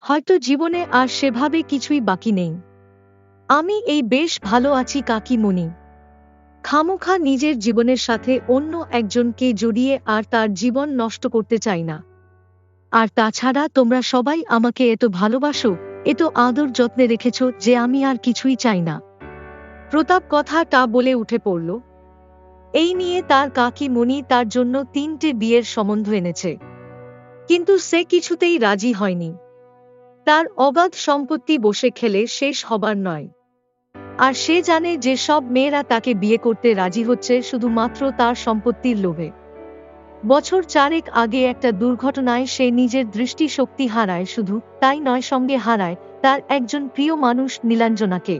হয়তো জীবনে আর সেভাবে কিছুই বাকি নেই। আমি এই বেশ ভালো আছি কাকিমুনি। খামোখা নিজের জীবনের সাথে অন্য একজনকে জড়িয়ে আর তার জীবন নষ্ট করতে চাই না। আর তাছাড়া তোমরা সবাই আমাকে এত ভালোবাসো, এত আদর যত্নে রেখেছ যে আমি আর কিছুই চাই না। প্রতাপ কথাটা বলে উঠে পড়ল। এই নিয়ে তার কাকিমুনি তার জন্য 3টে বিয়ের সম্বন্ধ এনেছে, কিন্তু সে কিছুতেই রাজি হয়নি। তার অগাধ সম্পত্তি বসে খেলে শেষ হবার নয়। আর সে জানে যে সব মেয়েরা তাকে বিয়ে করতে রাজি হচ্ছে শুধুমাত্র তার সম্পত্তির লোভে। বছর 4 আগে একটা দুর্ঘটনায় সে নিজের দৃষ্টিশক্তি হারায়, শুধু তাই নয়, সঙ্গে হারায় তার একজন প্রিয় মানুষ নীলাঞ্জনাকে।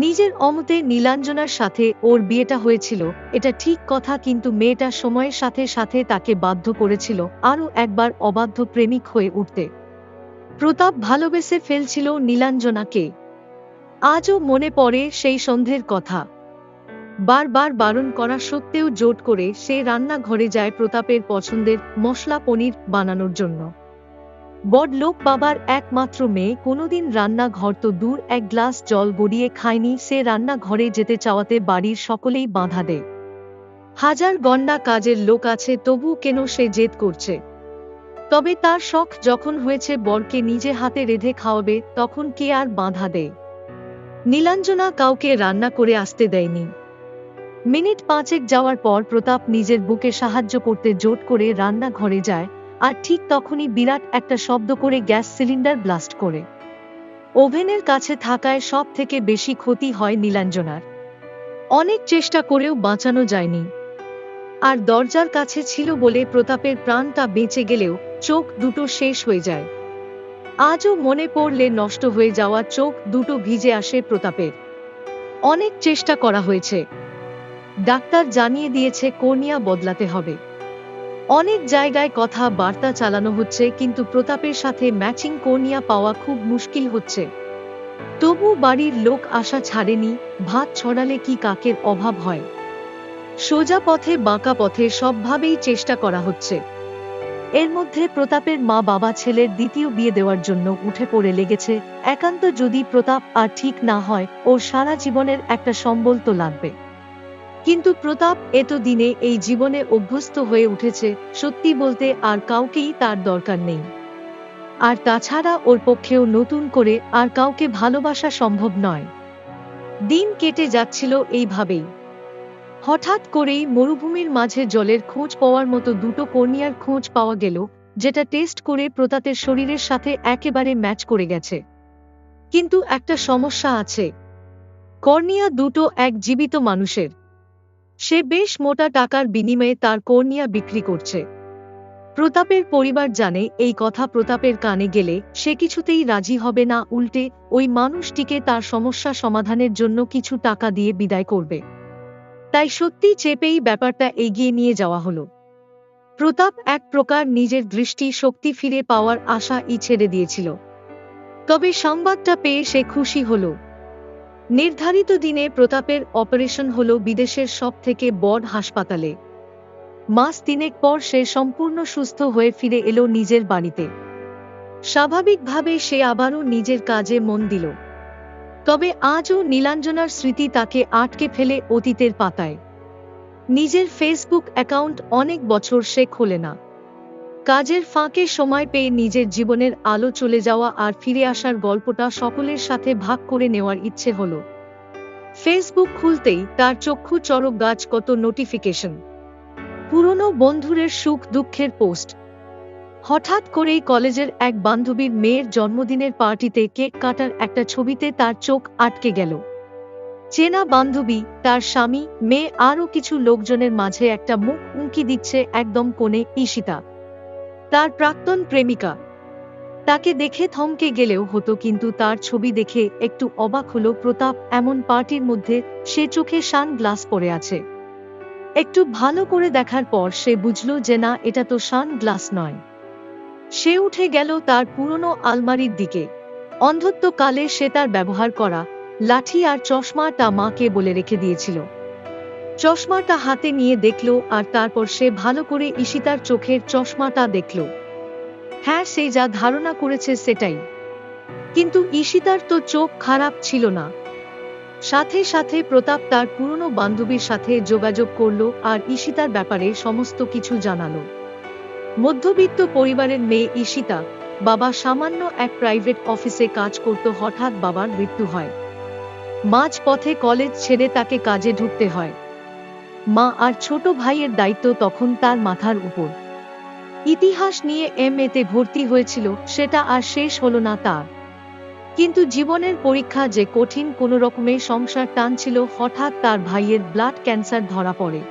নিজের অমতে নীলাঞ্জনার সাথে ওর বিয়েটা হয়েছিল, এটা ঠিক কথা, কিন্তু মেয়েটা সময়ের সাথে সাথে তাকে বাধ্য করেছিল আরও একবার অবাধ্য প্রেমিক হয়ে উঠতে। প্রতাপ ভালোবেসে ফেলছিল নীলাঞ্জনাকে। আজও মনে পড়ে সেই সন্ধ্যের কথা। বারবার বারণ করা সত্ত্বেও জোট করে সে রান্নাঘরে যায় প্রতাপের পছন্দের মশলা পনির বানানোর জন্য। বড়লোক বাবার একমাত্র মেয়ে, কোনোদিন রান্নাঘর তো দূর, এক গ্লাস জল গড়িয়ে খায়নি সে রান্নাঘরে যেতে চাওয়াতে বাড়ির সকলেই বাধা দেয়। হাজার গণ্ডা কাজের লোক আছে, তবু কেন সে জেদ করছে? তবে তার শখ যখন হয়েছে বরকে নিজে হাতে রেঁধে খাওয়াবে, তখন কে আর বাধা দেয়? নীলাঞ্জনা কাউকে রান্না করে আসতে দেয়নি। মিনিট 5 যাওয়ার পর প্রতাপ নিজের বুকে সাহায্য করতে জোট করে রান্নাঘরে যায়, আর ঠিক তখনই বিরাট একটা শব্দ করে গ্যাস সিলিন্ডার ব্লাস্ট করে। ওভেনের কাছে থাকায় সব থেকে বেশি ক্ষতি হয় নীলাঞ্জনার। অনেক চেষ্টা করেও বাঁচানো যায়নি। আর দরজার কাছে ছিল বলে প্রতাপের প্রাণটা বেঁচে গেলেও চোখ দুটো শেষ হয়ে যায়। আজও মনে পড়লে নষ্ট হয়ে যাওয়া চোখ দুটো ভিজে আসে প্রতাপের। অনেক চেষ্টা করা হয়েছে, ডাক্তার জানিয়ে দিয়েছে কর্নিয়া বদলাতে হবে। অনেক জায়গায় কথা বার্তা চালানো হচ্ছে, কিন্তু প্রতাপের সাথে ম্যাচিং কর্নিয়া পাওয়া খুব মুশকিল হচ্ছে। তবু বাড়ির লোক আশা ছাড়েনি, ভাত ছড়ালে কি কাকের অভাব হয়। সোজা পথে বাঁকা পথে সবভাবেই চেষ্টা করা হচ্ছে। এর মধ্যে প্রতাপের মা বাবা ছেলের দ্বিতীয় বিয়ে দেওয়ার জন্য উঠে পড়ে লেগেছে। একান্ত যদি প্রতাপ আর ঠিক না হয়, ওর সারা জীবনের একটা সম্বল তো লাগবে। কিন্তু প্রতাপ এত দিনে এই জীবনে অভ্যস্ত হয়ে উঠেছে, সত্যি বলতে আর কাউকেই তার দরকার নেই। আর তাছাড়া ওর পক্ষেও নতুন করে আর কাউকে ভালোবাসা সম্ভব নয়। দিন কেটে যাচ্ছিল এইভাবেই। হঠাৎ করেই মরুভূমির মাঝে জলের খোঁজ পাওয়ার মতো দুটো কর্নিয়ার খোঁজ পাওয়া গেল, যেটা টেস্ট করে প্রতাপের শরীরের সাথে একেবারে ম্যাচ করে গেছে। কিন্তু একটা সমস্যা আছে, কর্নিয়া দুটো এক জীবিত মানুষের। সে বেশ মোটা টাকার বিনিময়ে তার কর্নিয়া বিক্রি করছে। প্রতাপের পরিবার জানে এই কথা, প্রতাপের কানে গেলে সে কিছুতেই রাজি হবে না, উল্টে ওই মানুষটিকে তার সমস্যা সমাধানের জন্য কিছু টাকা দিয়ে বিদায় করবে। তাই সত্যি চেপেই ব্যাপারটা এগিয়ে নিয়ে যাওয়া হলো। প্রতাপ এক প্রকার নিজের দৃষ্টি শক্তি ফিরে পাওয়ার আশাই ছেড়ে দিয়েছিল। তবে সংবাদটা পেয়ে সে খুশি হলো। নির্ধারিত দিনে প্রতাপের অপারেশন হলো বিদেশের সব থেকে বড় হাসপাতালে। মাস 3 পর সে সম্পূর্ণ সুস্থ হয়ে ফিরে এলো নিজের বাড়িতে। স্বাভাবিকভাবে সে আবারও নিজের কাজে মন দিল। তবে আজও নীলাঞ্জনার স্মৃতি তাকে আটকে ফেলে অতীতের পাতায়। নিজের ফেসবুক অ্যাকাউন্ট অনেক বছর সে খোলে না। কাজের ফাঁকে সময় পেয়ে নিজের জীবনের আলো চলে যাওয়া আর ফিরে আসার গল্পটা সকলের সাথে ভাগ করে নেওয়ার ইচ্ছে হলো। ফেসবুক খুলতেই তার চক্ষু চড়ক গাছ, কত নোটিফিকেশন, পুরনো বন্ধুদের সুখ দুঃখের পোস্ট। হঠাৎ করেই কলেজের এক বান্ধবীর মেয়ের জন্মদিনের পার্টিতে কেক কাটার একটা ছবিতে তার চোখ আটকে গেল। চেনা বান্ধবী, তার স্বামী, মেয়ে, আরও কিছু লোকজনের মাঝে একটা মুখ উঁকি দিচ্ছে একদম কোণে ঈশিতা, তার প্রাক্তন প্রেমিকা। তাকে দেখে থমকে গেলেও হতো, কিন্তু তার ছবি দেখে একটু অবাক হলো প্রতাপ। এমন পার্টির মধ্যে সে চোখে সানগ্লাস পরে আছে। একটু ভালো করে দেখার পর সে বুঝল যে না, এটা তো সানগ্লাস নয়। সে উঠে গেল তার পুরনো আলমারির দিকে। অন্ধত্বকালে সে তার ব্যবহার করা লাঠি আর চশমাটা মাকে বলে রেখে দিয়েছিল। চশমাটা হাতে নিয়ে দেখল, আর তারপর সে ভালো করে ঈশিতার চোখের চশমাটা দেখল। হ্যাঁ, সে যা ধারণা করেছে সেটাই। কিন্তু ঈশিতার তো চোখ খারাপ ছিল না। সাথে সাথে প্রতাপ তার পুরনো বান্ধবীর সাথে যোগাযোগ করল আর ঈশিতার ব্যাপারে সমস্ত কিছু জানালো। মধ্যবিত্ত পরিবারের মেয়ে ঈশিতা, বাবা সামান্য এক প্রাইভেট অফিসে কাজ করত। হঠাৎ বাবার মৃত্যু হয়। মাঝ পথে কলেজ ছেড়ে তাকে কাজে ঢুকতে হয়। মা আর ছোট ভাইয়ের দায়িত্ব তখন তার মাথার উপর। ইতিহাস নিয়ে এমএতে ভর্তি হয়েছিল, সেটা আর শেষ হলো না তার। কিন্তু জীবনের পরীক্ষা যে কঠিন, কোনো রকমে সংসার টানছিল। হঠাৎ তার ভাইয়ের ব্লাড ক্যান্সার ধরা পড়ে।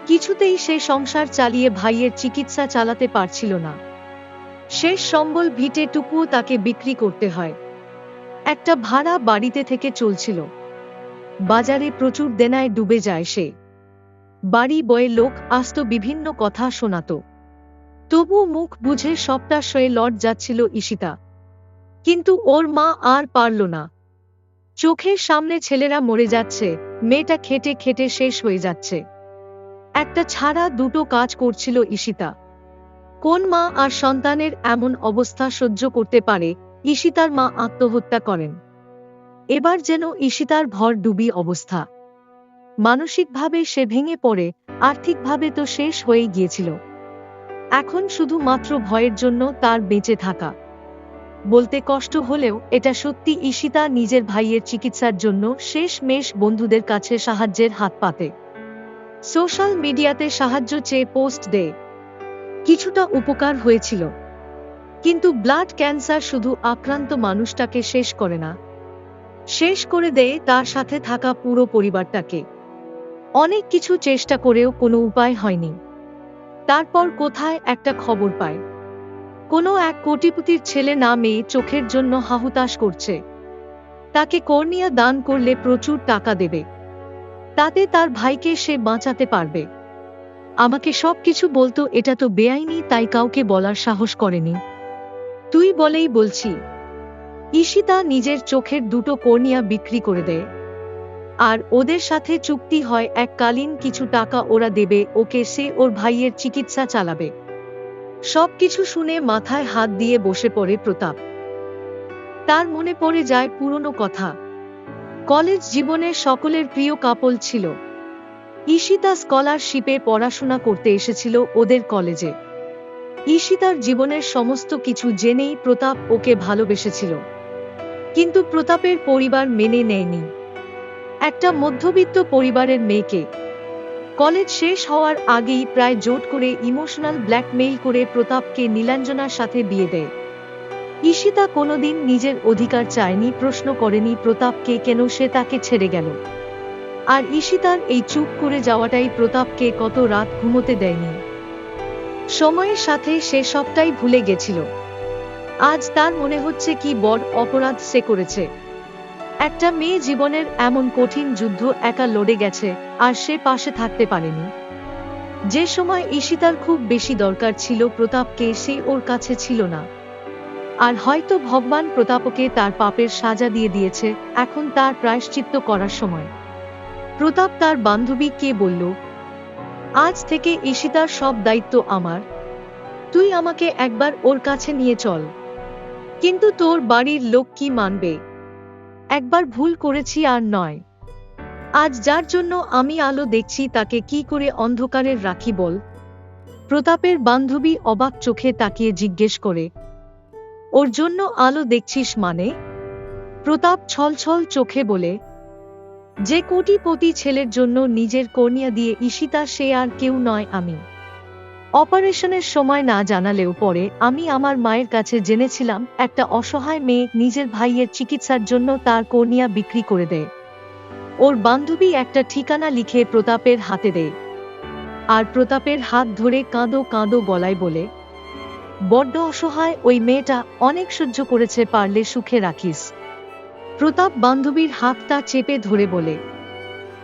কিছুতেই সে সংসার চালিয়ে ভাইয়ের চিকিৎসা চালাতে পারছিল না। শেষ সম্বল ভিটেটুকুও তাকে বিক্রি করতে হয়। একটা ভাড়া বাড়িতে থেকে চলছিল। বাজারে প্রচুর দেনায় ডুবে যায় সে। বাড়ি বয়ে লোক আসত, বিভিন্ন কথা শোনাত। তবু মুখ বুঝে সবটা সয়ে লট যাচ্ছিল ঈশিতা। কিন্তু ওর মা আর পারল না। চোখের সামনে ছেলেরা মরে যাচ্ছে, মেয়েটা খেটে খেটে শেষ হয়ে যাচ্ছে। একটা ছাড়া দুটো কাজ করছিল ঈশিতা। কোন মা আর সন্তানের এমন অবস্থা সহ্য করতে পারে? ঈশিতার মা আত্মহত্যা করেন। এবার যেন ঈশিতার ভর ডুবি অবস্থা। মানসিকভাবে সে ভেঙে পড়ে, আর্থিকভাবে তো শেষ হয়েই গিয়েছিল। এখন শুধুমাত্র ভয়ের জন্য তার বেঁচে থাকা। বলতে কষ্ট হলেও এটা সত্যি। ঈশিতা নিজের ভাইয়ের চিকিৎসার জন্য শেষমেশ বন্ধুদের কাছে সাহায্যের হাত পাতে। সোশ্যাল মিডিয়াতে সাহায্য চেয়ে পোস্ট দেয়। কিছুটা উপকার হয়েছিল। কিন্তু ব্লাড ক্যান্সার শুধু আক্রান্ত মানুষটাকে শেষ করে না, শেষ করে দেয় তার সাথে থাকা পুরো পরিবারটাকে। অনেক কিছু চেষ্টা করেও কোনো উপায় হয়নি। তারপর কোথায় একটা খবর পায়, কোনো এক কোটিপতির ছেলে না মেয়ে চোখের জন্য হাহুতাশ করছে। তাকে কর্নিয়া দান করলে প্রচুর টাকা দেবে, তাতে তার ভাইকে সে বাঁচাতে পারবে। আমাকে সবকিছু বলতো, এটা তো বেআইনি, তাই কাউকে বলার সাহস করেনি। তুই বলেই বলছি। ঈশিতা নিজের চোখের দুটো কর্নিয়া বিক্রি করে দেয়। আর ওদের সাথে চুক্তি হয়, এককালীন কিছু টাকা ওরা দেবে ওকে, সে ওর ভাইয়ের চিকিৎসা চালাবে। সবকিছু শুনে মাথায় হাত দিয়ে বসে পড়ে প্রতাপ। তার মনে পড়ে যায় পুরনো কথা। কলেজ জীবনের সকলের প্রিয় কাপল ছিল। ঈশিতা স্কলারশিপে পড়াশোনা করতে এসেছিল ওদের কলেজে। ঈশিতার জীবনের সমস্ত কিছু জেনেই প্রতাপ ওকে ভালোবেসেছিল। কিন্তু প্রতাপের পরিবার মেনে নেয়নি। একটা মধ্যবিত্ত পরিবারের মেয়েকে কলেজ শেষ হওয়ার আগেই প্রায় জোট করে ইমোশনাল ব্ল্যাকমেইল করে প্রতাপকে নীলাঞ্জনার সাথে বিয়ে দেয়। ঈশিতা কোনোদিন নিজের অধিকার চায়নি, প্রশ্ন করেনি প্রতাপকে কেন সে তাকে ছেড়ে গেল। আর ঈশিতার এই চুপ করে যাওয়াটাই প্রতাপকে কত রাত ঘুমোতে দেয়নি। সময়ের সাথে সে সবটাই ভুলে গেছিল। আজ তার মনে হচ্ছে কি বড় অপরাধ সে করেছে। একটা মেয়ে জীবনের এমন কঠিন যুদ্ধ একা লড়ে গেছে, আর সে পাশে থাকতে পারেনি। যে সময় ঈশিতার খুব বেশি দরকার ছিল প্রতাপকে, সে ওর কাছে ছিল না। আর হয়তো ভগবান প্রতাপকে তার পাপের সাজা দিয়ে দিয়েছে, এখন তার প্রায়শ্চিত্ত করার সময়। প্রতাপ তার বান্ধবীকে বলল, আজ থেকে ঈশিতার সব দায়িত্ব আমার। তুই আমাকে একবার ওর কাছে নিয়ে চল। কিন্তু তোর বাড়ির লোক কি মানবে? একবার ভুল করেছি আর নয়। আজ যার জন্য আমি আলো দেখছি তাকে কি করে অন্ধকারের রাখি বল? প্রতাপের বান্ধবী অবাক চোখে তাকিয়ে জিজ্ঞেস করে, ওর জন্য আলো দেখছিস মানে? প্রতাপ ছলছল চোখে বলে, যে কোটিপতি ছেলের জন্য নিজের কর্নিয়া দিয়ে ঈশিতা, সে আর কেউ নয়, আমি। অপারেশনের সময় না জানালেও পরে আমি আমার মায়ের কাছে জেনেছিলাম, একটা অসহায় মেয়ে নিজের ভাইয়ের চিকিৎসার জন্য তার কর্নিয়া বিক্রি করে দেয়। ওর বান্ধবী একটা ঠিকানা লিখে প্রতাপের হাতে দেয়। আর প্রতাপের হাত ধরে কাঁদো কাঁদো গলায় বলে, বড্ড অসহায় ওই মেয়েটা, অনেক সহ্য করেছে, পারলে সুখে রাখিস। প্রতাপ বান্ধবীর হাতটা চেপে ধরে বলে,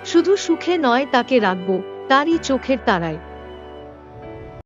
শুধু সুখে নয়, তাকে রাখবো তারই চোখের তারায়।